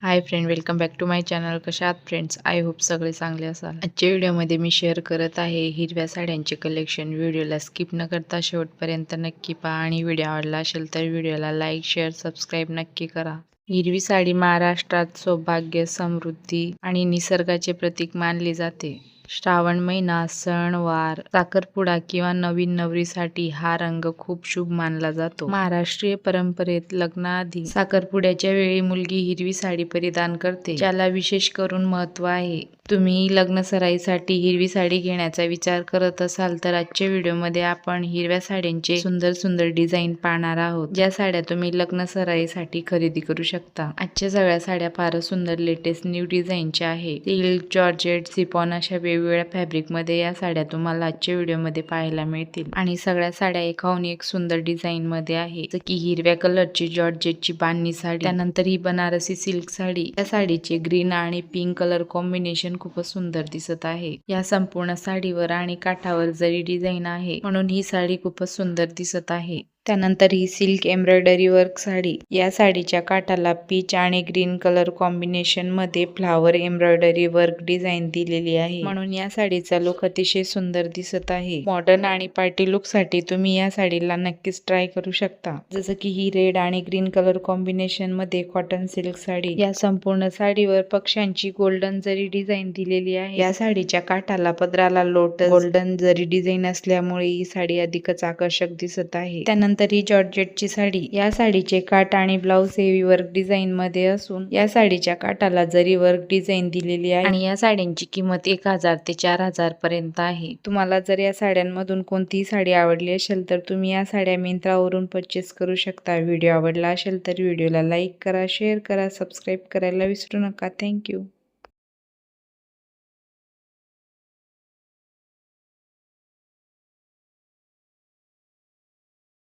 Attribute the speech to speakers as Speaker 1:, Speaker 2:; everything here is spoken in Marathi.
Speaker 1: High friend, welcome back to my channel. कशा आहात फ्रेंड्स? आय होप सगळे चांगले असाल. आजच्या व्हिडिओमध्ये मी शेअर करत आहे हिरव्या साड्यांचे कलेक्शन. व्हिडिओला स्किप न करता शेवटपर्यंत नक्की पहा आणि व्हिडिओ आवडला असेल तर व्हिडिओला लाईक, शेअर, सबस्क्राईब नक्की करा. हिरवी साडी महाराष्ट्रात सौभाग्य, समृद्धी आणि निसर्गाचे प्रतीक मानली जाते. श्रावण महिना, सणवार, साखरपुडा किंवा नवीन नवरीसाठी हा रंग खूप शुभ मानला जातो. महाराष्ट्रीय परंपरेत लग्नाआधी साखरपुड्याच्या वेळी मुलगी हिरवी साडी परिधान करते, ज्याला विशेष करून महत्त्व आहे. तुम्ही लग्न सराईसाठी हिरवी साडी घेण्याचा विचार करत असाल तर आजच्या व्हिडिओमध्ये आपण हिरव्या साड्यांचे सुंदर सुंदर डिझाईन पाहणार आहोत, ज्या साड्या तुम्ही लग्न सराईसाठी खरेदी करू शकता. आजच्या सगळ्या साड्या फारच सुंदर लेटेस्ट न्यू डिझाईनच्या आहे. सिल्क, जॉर्जेट, शिफॉन अशा वेगवेगळ्या फॅब्रिक मध्ये या साड्या तुम्हाला आजच्या व्हिडिओमध्ये पाहायला मिळतील. आणि सगळ्या साड्या एकाहून एक सुंदर डिझाईन मध्ये आहे, जसे की हिरव्या कलरची जॉर्जेटची बांधणी साडी, त्यानंतर ही बनारसी सिल्क साडी. या साडीचे ग्रीन आणि पिंक कलर कॉम्बिनेशन खूपच सुंदर दिसत आहे. या संपूर्ण साडीवर आणि काठावर जरी डिझाईन आहे, म्हणून ही साडी खूपच सुंदर दिसत आहे. त्यानंतर ही सिल्क एम्ब्रॉयडरी वर्क साडी. या साडीच्या काठाला पीच आणि ग्रीन कलर कॉम्बिनेशन मध्ये फ्लावर एम्ब्रॉयडरी वर्क डिझाईन दिलेली आहे, म्हणून या साडीचा लुक अतिशय सुंदर दिसत आहे. मॉडर्न आणि पार्टी लुक साठी तुम्ही या साडीला नक्कीच ट्राय करू शकता. जसं की ही रेड आणि ग्रीन कलर कॉम्बिनेशन मध्ये कॉटन सिल्क साडी. या संपूर्ण साडीवर पक्ष्यांची गोल्डन जरी डिझाईन दिलेली आहे. या साडीच्या काठाला पदराला लोटस गोल्डन जरी डिझाईन असल्यामुळे ही साडी अधिकच आकर्षक दिसत आहे. त्यानंतर ही जॉर्जेटची साडी. या साडीचे काठ आणि ब्लाउज हेवी वर्क डिझाईन मध्ये असून या साडीच्या काठाला जरी वर्क डिझाईन दिलेली आहे आणि या साड्यांची किंमत 1000 ते 4000 पर्यंत आहे. तुम्हाला जर या साड्यांमधून कोणतीही साडी आवडली असेल तर तुम्ही या साड्या मिंत्रावरून परचेस करू शकता. व्हिडिओ आवडला असेल तर व्हिडिओला लाईक करा, शेअर करा, सबस्क्राईब करायला विसरू नका. थँक्यू.